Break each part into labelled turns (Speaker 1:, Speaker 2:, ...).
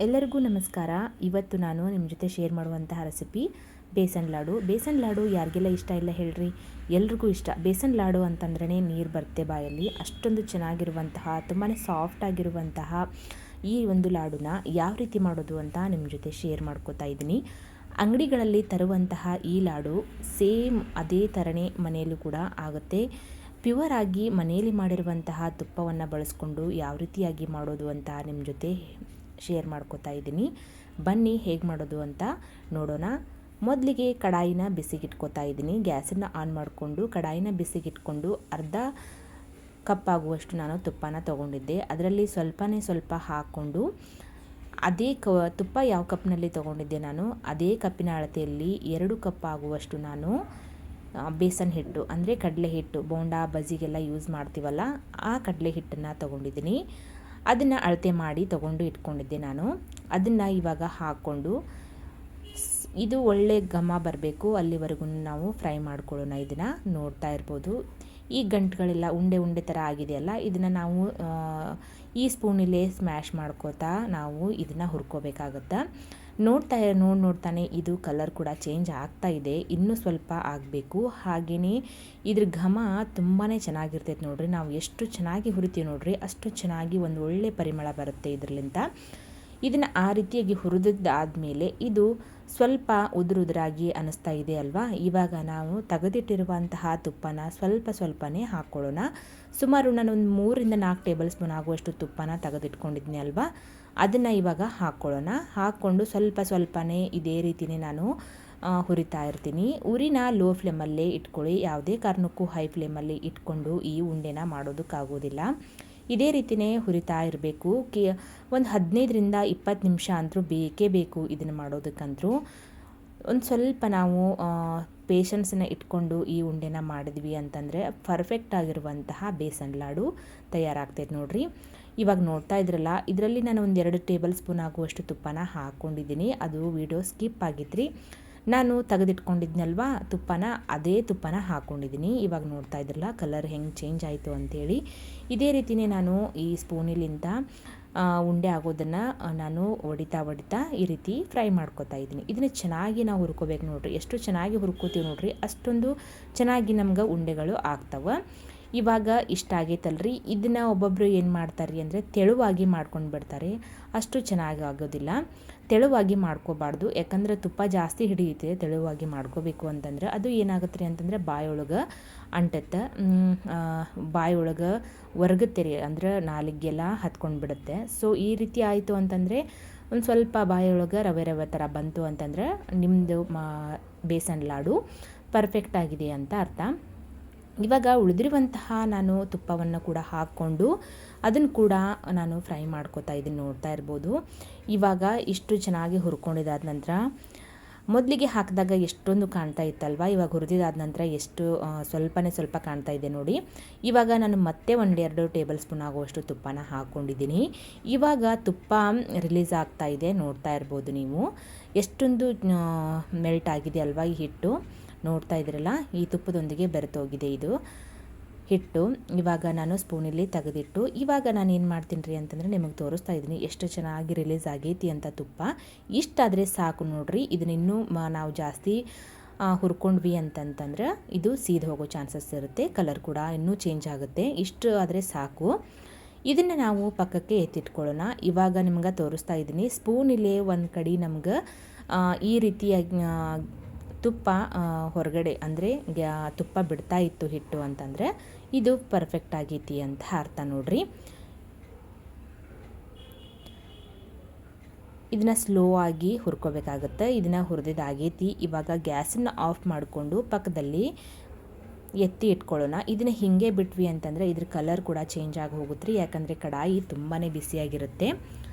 Speaker 1: ಎಲ್ಲರಿಗೂ ನಮಸ್ಕಾರ. ಇವತ್ತು ನಾನು ನಿಮ್ಮ ಜೊತೆ ಶೇರ್ ಮಾಡುವಂತಹ ರೆಸಿಪಿ ಬೇಸನ್ ಲಾಡು. ಬೇಸನ್ ಲಾಡು ಯಾರಿಗೆಲ್ಲ ಇಷ್ಟ ಇಲ್ಲ ಹೇಳ್ರಿ, ಎಲ್ರಿಗೂ ಇಷ್ಟ. ಬೇಸನ್ ಲಾಡು ಅಂತಂದ್ರೇ ನೀರು ಬರುತ್ತೆ ಬಾಯಲ್ಲಿ, ಅಷ್ಟೊಂದು ಚೆನ್ನಾಗಿರುವಂತಹ ತುಂಬಾ ಸಾಫ್ಟ್ ಆಗಿರುವಂತಹ ಈ ಒಂದು ಲಾಡುನ ಯಾವ ರೀತಿ ಮಾಡೋದು ಅಂತ ನಿಮ್ಮ ಜೊತೆ ಶೇರ್ ಮಾಡ್ಕೋತಾ ಇದ್ದೀನಿ. ಅಂಗಡಿಗಳಲ್ಲಿ ತರುವಂತಹ ಈ ಲಾಡು ಸೇಮ್ ಅದೇ ಥರನೇ ಮನೆಯಲ್ಲೂ ಕೂಡ ಆಗುತ್ತೆ. ಪ್ಯೂರ್ ಆಗಿ ಮನೆಯಲ್ಲಿ ಮಾಡಿರುವಂತಹ ತುಪ್ಪವನ್ನು ಬಳಸ್ಕೊಂಡು ಯಾವ ರೀತಿಯಾಗಿ ಮಾಡೋದು ಅಂತ ನಿಮ್ಮ ಜೊತೆ ಶೇರ್ ಮಾಡ್ಕೋತಾ ಇದ್ದೀನಿ. ಬನ್ನಿ ಹೇಗೆ ಮಾಡೋದು ಅಂತ ನೋಡೋಣ. ಮೊದಲಿಗೆ ಕಡಾಯಿನ ಬಿಸಿಗಿಟ್ಕೋತಾ ಇದ್ದೀನಿ. ಗ್ಯಾಸನ್ನು ಆನ್ ಮಾಡಿಕೊಂಡು ಕಡಾಯಿನ ಬಿಸಿಗಿಟ್ಕೊಂಡು ಅರ್ಧ ಕಪ್ ಆಗುವಷ್ಟು ನಾನು ತುಪ್ಪನ ತೊಗೊಂಡಿದ್ದೆ. ಅದರಲ್ಲಿ ಸ್ವಲ್ಪ ಹಾಕ್ಕೊಂಡು ಅದೇ ತುಪ್ಪ ಯಾವ ಕಪ್ನಲ್ಲಿ ತೊಗೊಂಡಿದ್ದೆ ನಾನು ಅದೇ ಕಪ್ಪಿನ ಅಳತೆಯಲ್ಲಿ 2 ಕಪ್ ಆಗುವಷ್ಟು ನಾನು ಬೇಸನ್ ಹಿಟ್ಟು ಅಂದರೆ ಕಡಲೆ ಹಿಟ್ಟು, ಬೋಂಡಾ ಬಜ್ಜಿಗೆಲ್ಲ ಯೂಸ್ ಮಾಡ್ತೀವಲ್ಲ ಆ ಕಡಲೆ ಹಿಟ್ಟನ್ನು ತೊಗೊಂಡಿದ್ದೀನಿ. ಅದನ್ನು ಅಳತೆ ಮಾಡಿ ತೊಗೊಂಡು ಇಟ್ಕೊಂಡಿದ್ದೆ ನಾನು. ಅದನ್ನು ಇವಾಗ ಹಾಕ್ಕೊಂಡು ಇದು ಒಳ್ಳೆ ಘಮ ಬರಬೇಕು ಅಲ್ಲಿವರೆಗೂ ನಾವು ಫ್ರೈ ಮಾಡ್ಕೊಳ್ಳೋಣ. ಇದನ್ನು ನೋಡ್ತಾ ಇರ್ಬೋದು, ಈ ಗಂಟುಗಳೆಲ್ಲ ಉಂಡೆ ಥರ ಆಗಿದೆಯಲ್ಲ, ಇದನ್ನು ನಾವು ಈ ಸ್ಪೂನಲ್ಲೇ ಸ್ಮ್ಯಾಶ್ ಮಾಡ್ಕೋತಾ ನಾವು ಇದನ್ನು ಹುರ್ಕೋಬೇಕಾಗತ್ತೆ. ನೋಡ್ತಾನೆ ಇದು ಕಲರ್ ಕೂಡ ಚೇಂಜ್ ಆಗ್ತಾ ಇದೆ, ಇನ್ನೂ ಸ್ವಲ್ಪ ಆಗಬೇಕು. ಹಾಗೆಯೇ ಇದ್ರ ಘಮ ತುಂಬಾ ಚೆನ್ನಾಗಿರ್ತೈತೆ ನೋಡ್ರಿ. ನಾವು ಎಷ್ಟು ಚೆನ್ನಾಗಿ ಹುರಿತೀವಿ ನೋಡ್ರಿ, ಅಷ್ಟು ಚೆನ್ನಾಗಿ ಒಂದು ಒಳ್ಳೆ ಪರಿಮಳ ಬರುತ್ತೆ ಇದರಲ್ಲಿಂದ. ಇದನ್ನು ಆ ರೀತಿಯಾಗಿ ಹುರಿದಾದ್ಮೇಲೆ ಇದು ಸ್ವಲ್ಪ ಉದುರಾಗಿ ಅನ್ನಿಸ್ತಾ ಇದೆ ಅಲ್ವಾ. ಇವಾಗ ನಾವು ತೆಗೆದಿಟ್ಟಿರುವಂತಹ ತುಪ್ಪನ ಸ್ವಲ್ಪನೇ ಹಾಕ್ಕೊಳ್ಳೋಣ. ಸುಮಾರು ನಾನು ಒಂದು 3-4 ಟೇಬಲ್ ಸ್ಪೂನ್ ಆಗುವಷ್ಟು ತುಪ್ಪನ ತೆಗೆದಿಟ್ಕೊಂಡಿದ್ನಿ ಅಲ್ವಾ, ಅದನ್ನು ಇವಾಗ ಹಾಕ್ಕೊಳ್ಳೋಣ. ಹಾಕ್ಕೊಂಡು ಸ್ವಲ್ಪನೇ ಇದೇ ರೀತಿಯೇ ನಾನು ಹುರಿತಾ ಇರ್ತೀನಿ. ಉರಿನ ಲೋ ಫ್ಲೇಮಲ್ಲೇ ಇಟ್ಕೊಳ್ಳಿ, ಯಾವುದೇ ಕಾರಣಕ್ಕೂ ಹೈ ಫ್ಲೇಮಲ್ಲಿ ಇಟ್ಕೊಂಡು ಈ ಉಂಡೆನ ಮಾಡೋದಕ್ಕಾಗೋದಿಲ್ಲ. ಇದೇ ರೀತಿಯೇ ಹುರಿತಾ ಇರಬೇಕು. ಒಂದು 15-20 ನಿಮಿಷ ಅಂತೂ ಬೇಕೇ ಬೇಕು ಇದನ್ನು ಮಾಡೋದಕ್ಕಂತೂ. ಒಂದು ಸ್ವಲ್ಪ ನಾವು ಪೇಷನ್ಸನ್ನ ಇಟ್ಕೊಂಡು ಈ ಉಂಡೆನ ಮಾಡಿದ್ವಿ ಅಂತಂದರೆ ಪರ್ಫೆಕ್ಟ್ ಆಗಿರುವಂತಹ ಬೇಸನ್ ಲಾಡು ತಯಾರಾಗ್ತೈತೆ ನೋಡ್ರಿ. ಇವಾಗ ನೋಡ್ತಾ ಇದ್ರಲ್ಲ, ಇದರಲ್ಲಿ ನಾನು ಒಂದು 2 ಟೇಬಲ್ ಸ್ಪೂನ್ ಆಗುವಷ್ಟು ತುಪ್ಪನ ಹಾಕ್ಕೊಂಡಿದ್ದೀನಿ. ಅದು ವಿಡಿಯೋ ಸ್ಕಿಪ್ ಆಗಿದ್ರಿ. ನಾನು ತೆಗೆದಿಟ್ಕೊಂಡಿದ್ನಲ್ವಾ ತುಪ್ಪನ, ಅದೇ ತುಪ್ಪನ ಹಾಕ್ಕೊಂಡಿದ್ದೀನಿ. ಇವಾಗ ನೋಡ್ತಾ ಇದ್ರಲ್ಲ ಕಲರ್ ಹೆಂಗೆ ಚೇಂಜ್ ಆಯಿತು ಅಂಥೇಳಿ. ಇದೇ ರೀತಿಯೇ ನಾನು ಈ ಸ್ಪೂನಿಲಿಂದ ಉಂಡೆ ಆಗೋದನ್ನು ನಾನು ಹೊಡಿತಾ ಈ ರೀತಿ ಫ್ರೈ ಮಾಡ್ಕೊತಾ ಇದ್ದೀನಿ. ಇದನ್ನು ಚೆನ್ನಾಗಿ ನಾವು ಹುರ್ಕೋಬೇಕು ನೋಡ್ರಿ. ಎಷ್ಟು ಚೆನ್ನಾಗಿ ಹುರ್ಕೋತೀವಿ ನೋಡ್ರಿ, ಅಷ್ಟೊಂದು ಚೆನ್ನಾಗಿ ನಮ್ಗೆ ಉಂಡೆಗಳು ಆಗ್ತವೆ. ಇವಾಗ ಇಷ್ಟ ಆಗೈತಲ್ರಿ. ಇದನ್ನು ಒಬ್ಬೊಬ್ಬರು ಏನು ಮಾಡ್ತಾರೆ ಅಂದರೆ ತೆಳುವಾಗಿ ಮಾಡ್ಕೊಂಡು ಬಿಡ್ತಾರೆ, ಅಷ್ಟು ಚೆನ್ನಾಗಿ ಆಗೋದಿಲ್ಲ. ತೆಳುವಾಗಿ ಮಾಡ್ಕೋಬಾರ್ದು, ಯಾಕಂದರೆ ತುಪ್ಪ ಜಾಸ್ತಿ ಹಿಡಿಯುತ್ತೆ. ತೆಳುವಾಗಿ ಮಾಡ್ಕೋಬೇಕು ಅಂತಂದ್ರೆ ಅದು ಏನಾಗುತ್ತೆ ರೀ ಅಂತಂದರೆ ಬಾಯೊಳಗೆ ಅಂಟತ್ತೆ, ಬಾಯೊಳಗೆ ಹೊರಗುತ್ತೆ ರೀ, ಅಂದ್ರೆ ನಾಲಿಗೆಲ್ಲ ಹತ್ಕೊಂಡು ಬಿಡುತ್ತೆ. ಸೊ ಈ ರೀತಿ ಆಯಿತು ಅಂತಂದರೆ ಒಂದು ಸ್ವಲ್ಪ ಬಾಯೊಳಗೆ ರವೆ ಥರ ಬಂತು ಅಂತಂದರೆ ನಿಮ್ಮದು ಬೇಸನ್ ಲಾಡು ಪರ್ಫೆಕ್ಟ್ ಆಗಿದೆ ಅಂತ ಅರ್ಥ. ಇವಾಗ ಉಳಿದಿರುವಂತಹ ನಾನು ತುಪ್ಪವನ್ನು ಕೂಡ ಹಾಕ್ಕೊಂಡು ಅದನ್ನು ಕೂಡ ನಾನು ಫ್ರೈ ಮಾಡ್ಕೋತಾ ಇದ್ದೀನಿ, ನೋಡ್ತಾ ಇರ್ಬೋದು. ಇವಾಗ ಇಷ್ಟು ಚೆನ್ನಾಗಿ ಹುರ್ಕೊಂಡಿದ್ದಾದ ನಂತರ ಮೊದಲಿಗೆ ಹಾಕಿದಾಗ ಎಷ್ಟೊಂದು ಕಾಣ್ತಾ ಇತ್ತಲ್ವ, ಇವಾಗ ಹುರಿದಿದ್ದಾದ ನಂತರ ಎಷ್ಟು ಸ್ವಲ್ಪ ಕಾಣ್ತಾ ಇದೆ ನೋಡಿ. ಇವಾಗ ನಾನು ಮತ್ತೆ 1-2 ಟೇಬಲ್ ಸ್ಪೂನ್ ಆಗುವಷ್ಟು ತುಪ್ಪನ ಹಾಕ್ಕೊಂಡಿದ್ದೀನಿ. ಇವಾಗ ತುಪ್ಪ ರಿಲೀಸ್ ಆಗ್ತಾ ಇದೆ, ನೋಡ್ತಾ ಇರ್ಬೋದು ನೀವು ಎಷ್ಟೊಂದು ಮೆಲ್ಟ್ ಆಗಿದೆ ಅಲ್ವಾ ಈ ಹಿಟ್ಟು. ನೋಡ್ತಾ ಇದ್ರಲ್ಲ, ಈ ತುಪ್ಪದೊಂದಿಗೆ ಬೆರೆತೋಗಿದೆ ಇದು ಹಿಟ್ಟು. ಇವಾಗ ನಾನು ಸ್ಪೂನಲ್ಲಿ ತೆಗೆದಿಟ್ಟು ಇವಾಗ ನಾನು ಏನು ಮಾಡ್ತೀನಿ ರೀ ಅಂತಂದರೆ ನಿಮಗೆ ತೋರಿಸ್ತಾ ಇದ್ದೀನಿ ಎಷ್ಟು ಚೆನ್ನಾಗಿ ರಿಲೀಸ್ ಆಗೈತಿ ಅಂತ ತುಪ್ಪ. ಇಷ್ಟಾದರೆ ಸಾಕು ನೋಡ್ರಿ. ಇದನ್ನ ಇನ್ನೂ ನಾವು ಜಾಸ್ತಿ ಹುರ್ಕೊಂಡ್ವಿ ಅಂತಂತಂದ್ರೆ ಇದು ಸೀದ್ ಹೋಗೋ ಚಾನ್ಸಸ್ ಇರುತ್ತೆ, ಕಲರ್ ಕೂಡ ಇನ್ನೂ ಚೇಂಜ್ ಆಗುತ್ತೆ. ಇಷ್ಟು ಆದರೆ ಸಾಕು. ಇದನ್ನು ನಾವು ಪಕ್ಕಕ್ಕೆ ಎತ್ತಿಟ್ಕೊಳ್ಳೋಣ. ಇವಾಗ ನಿಮ್ಗೆ ತೋರಿಸ್ತಾ ಇದ್ದೀನಿ ಸ್ಪೂನಿಲ್ಲೇ ಒಂದು ಕಡೆ ನಮ್ಗೆ ಈ ರೀತಿಯಾಗಿ ತುಪ್ಪ ಹೊರಗಡೆ ಅಂದರೆ ತುಪ್ಪ ಬಿಡ್ತಾ ಇತ್ತು ಹಿಟ್ಟು ಅಂತಂದರೆ ಇದು ಪರ್ಫೆಕ್ಟ್ ಆಗೈತಿ ಅಂತ ಅರ್ಥ ನೋಡ್ರಿ. ಇದನ್ನು ಸ್ಲೋ ಆಗಿ ಹುರ್ಕೋಬೇಕಾಗತ್ತೆ. ಇದನ್ನು ಹುರಿದಿದ್ದಾಗೈತಿ. ಇವಾಗ ಗ್ಯಾಸನ್ನು ಆಫ್ ಮಾಡಿಕೊಂಡು ಪಕ್ಕದಲ್ಲಿ ಎತ್ತಿ ಇಟ್ಕೊಳ್ಳೋಣ. ಇದನ್ನು ಹೀಗೆ ಬಿಟ್ವಿ ಅಂತಂದರೆ ಇದ್ರ ಕಲರ್ ಕೂಡ ಚೇಂಜ್ ಆಗಿ ಹೋಗುತ್ತೆ ರೀ, ಯಾಕಂದರೆ ಕಡಾಯಿ ತುಂಬಾ ಬಿಸಿಯಾಗಿರುತ್ತೆ.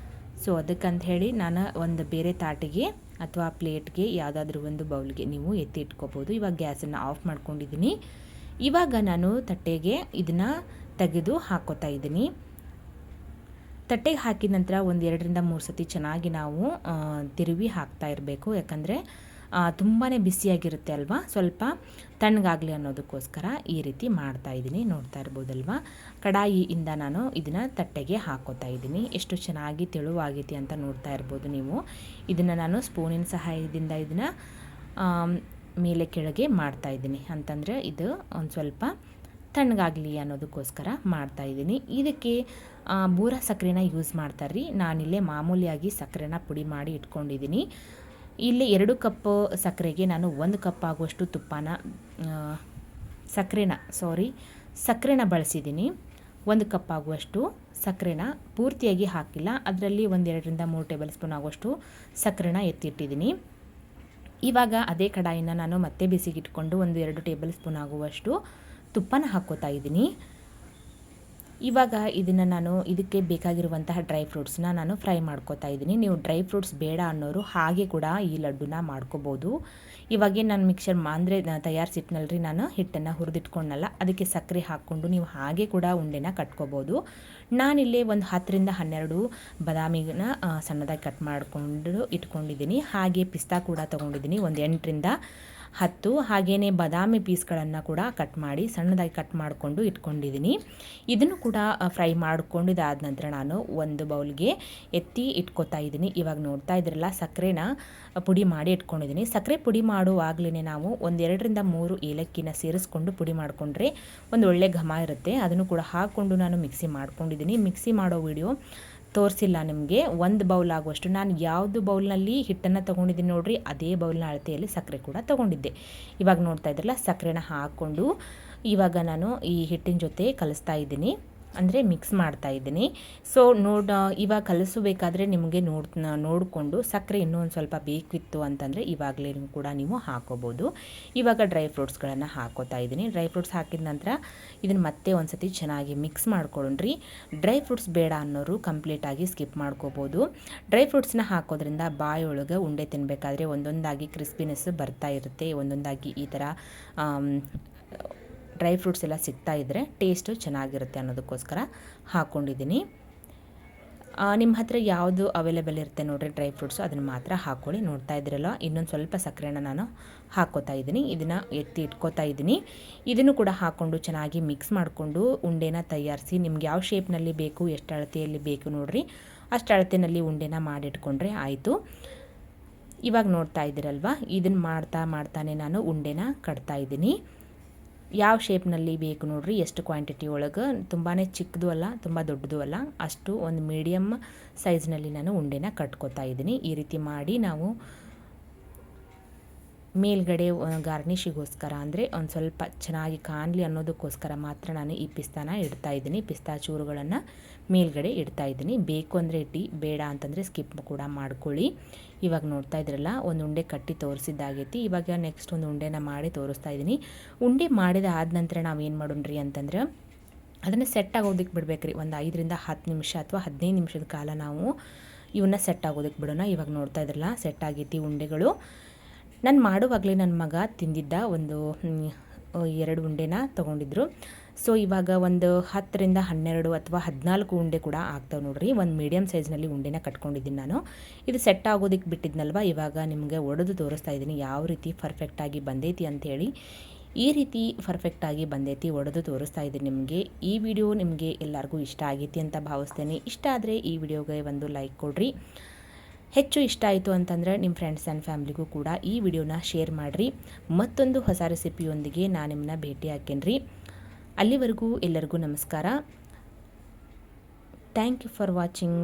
Speaker 1: ಸೊ ಅದಕ್ಕಂತ ಹೇಳಿ ನಾನು ಒಂದು ಬೇರೆ ತಾಟಿಗೆ ಅಥವಾ ಪ್ಲೇಟ್ಗೆ ಯಾವುದಾದ್ರೂ ಒಂದು ಬೌಲ್ಗೆ ನೀವು ಎತ್ತಿ ಇಟ್ಕೋಬೋದು. ಇವಾಗ ಗ್ಯಾಸನ್ನು ಆಫ್ ಮಾಡ್ಕೊಂಡಿದ್ದೀನಿ. ಇವಾಗ ನಾನು ತಟ್ಟೆಗೆ ಇದನ್ನು ತೆಗೆದು ಹಾಕೋತಾ ಇದ್ದೀನಿ. ತಟ್ಟೆಗೆ ಹಾಕಿದ ನಂತರ ಒಂದು 2-3 ಸತಿ ಚೆನ್ನಾಗಿ ನಾವು ತಿರುವಿ ಹಾಕ್ತಾ ಇರಬೇಕು, ಯಾಕಂದರೆ ತುಂಬಾ ಬಿಸಿಯಾಗಿರುತ್ತೆ ಅಲ್ವಾ, ಸ್ವಲ್ಪ ತಣ್ಣಗಾಗಲಿ ಅನ್ನೋದಕ್ಕೋಸ್ಕರ ಈ ರೀತಿ ಮಾಡ್ತಾಯಿದ್ದೀನಿ. ನೋಡ್ತಾ ಇರ್ಬೋದಲ್ವಾ, ಕಡಾಯಿಯಿಂದ ನಾನು ಇದನ್ನು ತಟ್ಟೆಗೆ ಹಾಕೋತಾ ಇದ್ದೀನಿ. ಎಷ್ಟು ಚೆನ್ನಾಗಿ ತೆಳುವಾಗೈತಿ ಅಂತ ನೋಡ್ತಾ ಇರ್ಬೋದು ನೀವು. ಇದನ್ನು ನಾನು ಸ್ಪೂನಿನ ಸಹಾಯದಿಂದ ಇದನ್ನು ಮೇಲೆ ಕೆಳಗೆ ಮಾಡ್ತಾಯಿದ್ದೀನಿ. ಅಂತಂದರೆ ಇದು ಒಂದು ಸ್ವಲ್ಪ ತಣ್ಣಗಾಗಲಿ ಅನ್ನೋದಕ್ಕೋಸ್ಕರ ಮಾಡ್ತಾಯಿದ್ದೀನಿ. ಇದಕ್ಕೆ ಬೂರ ಸಕ್ಕರೆನ ಯೂಸ್ ಮಾಡ್ತಾರ್ರಿ. ನಾನಿಲ್ಲೇ ಮಾಮೂಲಿಯಾಗಿ ಸಕ್ಕರೆನ ಪುಡಿ ಮಾಡಿ ಇಟ್ಕೊಂಡಿದ್ದೀನಿ. ಇಲ್ಲಿ 2 ಕಪ್ ಸಕ್ಕರೆಗೆ ನಾನು 1 ಕಪ್ ಆಗುವಷ್ಟು ಸಕ್ಕರೆನ ಬಳಸಿದ್ದೀನಿ. 1 ಕಪ್ ಆಗುವಷ್ಟು ಸಕ್ಕರೆನ ಪೂರ್ತಿಯಾಗಿ ಹಾಕಿಲ್ಲ, ಅದರಲ್ಲಿ 1-2 ರಿಂದ 3 ಟೇಬಲ್ ಸ್ಪೂನ್ ಆಗುವಷ್ಟು ಸಕ್ಕರೆನ ಎತ್ತಿಟ್ಟಿದ್ದೀನಿ. ಇವಾಗ ಅದೇ ಕಡಾಯಿನ ನಾನು ಮತ್ತೆ ಬಿಸಿಗಿಟ್ಕೊಂಡು 1-2 ಟೇಬಲ್ ಸ್ಪೂನ್ ಆಗುವಷ್ಟು ತುಪ್ಪನ ಹಾಕ್ಕೋತಾ ಇದ್ದೀನಿ. ಇವಾಗ ಇದನ್ನು ನಾನು ಇದಕ್ಕೆ ಬೇಕಾಗಿರುವಂತಹ ಡ್ರೈ ಫ್ರೂಟ್ಸ್ನ ನಾನು ಫ್ರೈ ಮಾಡ್ಕೋತಾ ಇದ್ದೀನಿ. ನೀವು ಡ್ರೈ ಫ್ರೂಟ್ಸ್ ಬೇಡ ಅನ್ನೋರು ಹಾಗೆ ಕೂಡ ಈ ಲಡ್ಡುನ ಮಾಡ್ಕೋಬೋದು. ಇವಾಗೇ ನಾನು ಮಿಕ್ಸರ್ ಅಂದರೆ ತಯಾರಿಸಿಟ್ನಲ್ರಿ, ನಾನು ಹಿಟ್ಟನ್ನು ಹುರಿದಿಟ್ಕೊಂಡಲ್ಲ, ಅದಕ್ಕೆ ಸಕ್ಕರೆ ಹಾಕ್ಕೊಂಡು ನೀವು ಹಾಗೆ ಕೂಡ ಉಂಡೆನ ಕಟ್ಕೋಬೋದು. ನಾನಿಲ್ಲೇ ಒಂದು 10 ರಿಂದ 12 ಬಾದಾಮಿನ ಸಣ್ಣದಾಗಿ ಕಟ್ ಮಾಡಿಕೊಂಡು ಇಟ್ಕೊಂಡಿದ್ದೀನಿ. ಹಾಗೆ ಪಿಸ್ತಾ ಕೂಡ ತೊಗೊಂಡಿದ್ದೀನಿ, ಒಂದು 8 ರಿಂದ 10. ಹಾಗೆಯೇ ಬಾದಾಮಿ ಪೀಸ್ಗಳನ್ನು ಕೂಡ ಕಟ್ ಮಾಡಿ ಸಣ್ಣದಾಗಿ ಕಟ್ ಮಾಡಿಕೊಂಡು ಇಟ್ಕೊಂಡಿದ್ದೀನಿ. ಇದನ್ನು ಕೂಡ ಫ್ರೈ ಮಾಡ್ಕೊಂಡಿದ್ದಾದ ನಂತರ ನಾನು ಒಂದು ಬೌಲ್ಗೆ ಎತ್ತಿ ಇಟ್ಕೋತಾ ಇದ್ದೀನಿ. ಇವಾಗ ನೋಡ್ತಾ ಇದ್ರಲ್ಲ, ಸಕ್ಕರೆನ ಪುಡಿ ಮಾಡಿ ಇಟ್ಕೊಂಡಿದ್ದೀನಿ. ಸಕ್ಕರೆ ಪುಡಿ ಮಾಡುವಾಗಲೇ ನಾವು 1-2 ರಿಂದ 3 ಏಲಕ್ಕಿನ ಸೇರಿಸ್ಕೊಂಡು ಪುಡಿ ಮಾಡಿಕೊಂಡ್ರೆ ಒಂದು ಒಳ್ಳೆ ಘಮ ಇರುತ್ತೆ. ಅದನ್ನು ಕೂಡ ಹಾಕ್ಕೊಂಡು ನಾನು ಮಿಕ್ಸಿ ಮಾಡ್ಕೊಂಡಿದ್ದೀನಿ. ಮಿಕ್ಸಿ ಮಾಡೋ ವಿಡಿಯೋ ತೋರಿಸಿಲ್ಲ ನಿಮಗೆ. 1 ಬೌಲ್ ಆಗುವಷ್ಟು ನಾನು ಯಾವುದು ಬೌಲ್ನಲ್ಲಿ ಹಿಟ್ಟನ್ನು ತೊಗೊಂಡಿದ್ದೀನಿ ನೋಡಿರಿ, ಅದೇ ಬೌಲ್ನ ಅಳತೆಯಲ್ಲಿ ಸಕ್ಕರೆ ಕೂಡ ತೊಗೊಂಡಿದ್ದೆ. ಇವಾಗ ನೋಡ್ತಾ ಇದ್ರಲ್ಲ, ಸಕ್ಕರೆನ ಹಾಕ್ಕೊಂಡು ಇವಾಗ ನಾನು ಈ ಹಿಟ್ಟಿನ ಜೊತೆ ಕಲಿಸ್ತಾ ಇದ್ದೀನಿ, ಅಂದರೆ ಮಿಕ್ಸ್ ಮಾಡ್ತಾ ಇದ್ದೀನಿ. ಸೊ ಇವಾಗ ಕಲಿಸಬೇಕಾದ್ರೆ ನಿಮಗೆ ನೋಡಿಕೊಂಡು ಸಕ್ಕರೆ ಇನ್ನೂ ಒಂದು ಸ್ವಲ್ಪ ಬೇಕಿತ್ತು ಅಂತಂದರೆ ಇವಾಗಲೇ ಕೂಡ ನೀವು ಹಾಕೋಬೋದು. ಇವಾಗ ಡ್ರೈ ಫ್ರೂಟ್ಸ್ಗಳನ್ನು ಹಾಕೋತಾ ಇದ್ದೀನಿ. ಡ್ರೈ ಫ್ರೂಟ್ಸ್ ಹಾಕಿದ ನಂತರ ಇದನ್ನು ಮತ್ತೆ ಒಂದು ಸತಿ ಚೆನ್ನಾಗಿ ಮಿಕ್ಸ್ ಮಾಡ್ಕೊಳ್ಳ್ರಿ. ಡ್ರೈ ಫ್ರೂಟ್ಸ್ ಬೇಡ ಅನ್ನೋರು ಕಂಪ್ಲೀಟಾಗಿ ಸ್ಕಿಪ್ ಮಾಡ್ಕೋಬೋದು. ಡ್ರೈ ಫ್ರೂಟ್ಸ್ನ ಹಾಕೋದ್ರಿಂದ ಬಾಯೊಳಗೆ ಉಂಡೆ ತಿನ್ನಬೇಕಾದ್ರೆ ಒಂದೊಂದಾಗಿ ಕ್ರಿಸ್ಪಿನೆಸ್ ಬರ್ತಾ ಇರುತ್ತೆ. ಒಂದೊಂದಾಗಿ ಈ ಥರ ಡ್ರೈ ಫ್ರೂಟ್ಸ್ ಎಲ್ಲ ಸಿಗ್ತಾ ಇದ್ದರೆ ಟೇಸ್ಟು ಚೆನ್ನಾಗಿರುತ್ತೆ ಅನ್ನೋದಕ್ಕೋಸ್ಕರ ಹಾಕ್ಕೊಂಡಿದ್ದೀನಿ. ನಿಮ್ಮ ಹತ್ರ ಯಾವುದು ಅವೈಲೇಬಲ್ ಇರುತ್ತೆ ನೋಡಿರಿ ಡ್ರೈ ಫ್ರೂಟ್ಸು, ಅದನ್ನು ಮಾತ್ರ ಹಾಕ್ಕೊಳ್ಳಿ. ನೋಡ್ತಾ ಇದ್ದೀರಲ್ಲ, ಇನ್ನೊಂದು ಸ್ವಲ್ಪ ಸಕ್ಕರೆನ ನಾನು ಹಾಕ್ಕೋತಾ ಇದ್ದೀನಿ. ಇದನ್ನು ಎತ್ತಿ ಇಟ್ಕೋತಾ ಇದ್ದೀನಿ. ಇದನ್ನು ಕೂಡ ಹಾಕ್ಕೊಂಡು ಚೆನ್ನಾಗಿ ಮಿಕ್ಸ್ ಮಾಡಿಕೊಂಡು ಉಂಡೆನ ತಯಾರಿಸಿ ನಿಮ್ಗೆ ಯಾವ ಶೇಪ್ನಲ್ಲಿ ಬೇಕು, ಎಷ್ಟು ಅಳತೆಯಲ್ಲಿ ಬೇಕು ನೋಡಿರಿ, ಅಷ್ಟು ಅಳತೆಯಲ್ಲಿ ಉಂಡೆನ ಮಾಡಿಟ್ಕೊಂಡ್ರೆ ಆಯಿತು. ಇವಾಗ ನೋಡ್ತಾ ಇದ್ದೀರಲ್ವ, ಇದನ್ನು ಮಾಡ್ತಾನೆ ನಾನು ಉಂಡೆನ ಕಟ್ತಾ ಇದ್ದೀನಿ. ಯಾವ ಶೇಪ್ನಲ್ಲಿ ಬೇಕು ನೋಡಿರಿ, ಎಷ್ಟು ಕ್ವಾಂಟಿಟಿ ಒಳಗೆ, ತುಂಬಾ ಚಿಕ್ಕದು ಅಲ್ಲ, ತುಂಬ ದೊಡ್ಡದು ಅಲ್ಲ, ಅಷ್ಟು ಒಂದು ಮೀಡಿಯಮ್ ಸೈಜ್ನಲ್ಲಿ ನಾನು ಉಂಡೆನ ಕಟ್ಕೋತಾ ಇದ್ದೀನಿ. ಈ ರೀತಿ ಮಾಡಿ ನಾವು ಮೇಲ್ಗಡೆ ಗಾರ್ನಿಷಿಗೋಸ್ಕರ ಅಂದರೆ ಒಂದು ಸ್ವಲ್ಪ ಚೆನ್ನಾಗಿ ಕಾಣಲಿ ಅನ್ನೋದಕ್ಕೋಸ್ಕರ ಮಾತ್ರ ನಾನು ಈ ಪಿಸ್ತಾನ ಇಡ್ತಾ ಇದ್ದೀನಿ. ಪಿಸ್ತಾ ಚೂರುಗಳನ್ನು ಮೇಲ್ಗಡೆ ಇಡ್ತಾ ಇದ್ದೀನಿ. ಬೇಕು ಅಂದರೆ ಇಟ್ಟು, ಬೇಡ ಅಂತಂದರೆ ಸ್ಕಿಪ್ ಕೂಡ ಮಾಡ್ಕೊಳ್ಳಿ. ಇವಾಗ ನೋಡ್ತಾ ಇದ್ರಲ್ಲ, ಒಂದು ಉಂಡೆ ಕಟ್ಟಿ ತೋರಿಸಿದ್ದಾಗೈತಿ. ಇವಾಗ ನೆಕ್ಸ್ಟ್ ಒಂದು ಉಂಡೆನ ಮಾಡಿ ತೋರಿಸ್ತಾ ಇದ್ದೀನಿ. ಉಂಡೆ ಮಾಡಿದ ಆದ ನಂತರ ನಾವೇನು ಮಾಡೋಣ್ರಿ ಅಂತಂದ್ರೆ ಅದನ್ನು ಸೆಟ್ ಆಗೋದಕ್ಕೆ ಬಿಡಬೇಕ್ರಿ. ಒಂದು 5 ರಿಂದ 10 ನಿಮಿಷ ಅಥವಾ 15 ನಿಮಿಷದ ಕಾಲ ನಾವು ಇವನ್ನ ಸೆಟ್ ಆಗೋದಕ್ಕೆ ಬಿಡೋಣ. ಇವಾಗ ನೋಡ್ತಾ ಇದ್ರಲ್ಲ, ಸೆಟ್ ಆಗೈತಿ ಉಂಡೆಗಳು. ನಾನು ಮಾಡುವಾಗಲೇ ನನ್ನ ಮಗ ತಿಂದಿದ್ದ ಒಂದು 2 ಉಂಡೆನ ತೊಗೊಂಡಿದ್ರು. ಸೊ ಇವಾಗ ಒಂದು 10 ರಿಂದ 12 ಅಥವಾ 14 ಉಂಡೆ ಕೂಡ ಆಗ್ತಾವೆ ನೋಡ್ರಿ. ಒಂದು ಮೀಡಿಯಮ್ ಸೈಜ್ನಲ್ಲಿ ಉಂಡೆನ ಕಟ್ಕೊಂಡಿದ್ದೀನಿ ನಾನು. ಇದು ಸೆಟ್ ಆಗೋದಕ್ಕೆ ಬಿಟ್ಟಿದ್ನಲ್ವ, ಇವಾಗ ನಿಮಗೆ ಒಡೆದು ತೋರಿಸ್ತಾ ಇದ್ದೀನಿ ಯಾವ ರೀತಿ ಪರ್ಫೆಕ್ಟಾಗಿ ಬಂದೈತಿ ಅಂಥೇಳಿ. ಈ ರೀತಿ ಪರ್ಫೆಕ್ಟಾಗಿ ಬಂದೈತಿ, ಒಡೆದು ತೋರಿಸ್ತಾ ಇದ್ದೀನಿ ನಿಮಗೆ. ಈ ವಿಡಿಯೋ ನಿಮಗೆ ಎಲ್ಲರಿಗೂ ಇಷ್ಟ ಆಗೈತಿ ಅಂತ ಭಾವಿಸ್ತೇನೆ. ಇಷ್ಟ ಆದರೆ ಈ ವಿಡಿಯೋಗೆ ಒಂದು ಲೈಕ್ ಕೊಡ್ರಿ. ಹೆಚ್ಚು ಇಷ್ಟ ಆಯಿತು ಅಂತಂದರೆ ನಿಮ್ಮ ಫ್ರೆಂಡ್ಸ್ ಆ್ಯಂಡ್ ಫ್ಯಾಮ್ಲಿಗೂ ಕೂಡ ಈ ವಿಡಿಯೋನ ಶೇರ್ ಮಾಡಿರಿ. ಮತ್ತೊಂದು ಹೊಸ ರೆಸಿಪಿಯೊಂದಿಗೆ ನಾನು ನಿಮ್ಮನ್ನ ಭೇಟಿ ಹಾಕೇನ್ರಿ. ಅಲ್ಲಿವರೆಗೂ ಎಲ್ಲರಿಗೂ ನಮಸ್ಕಾರ. Thank you for watching.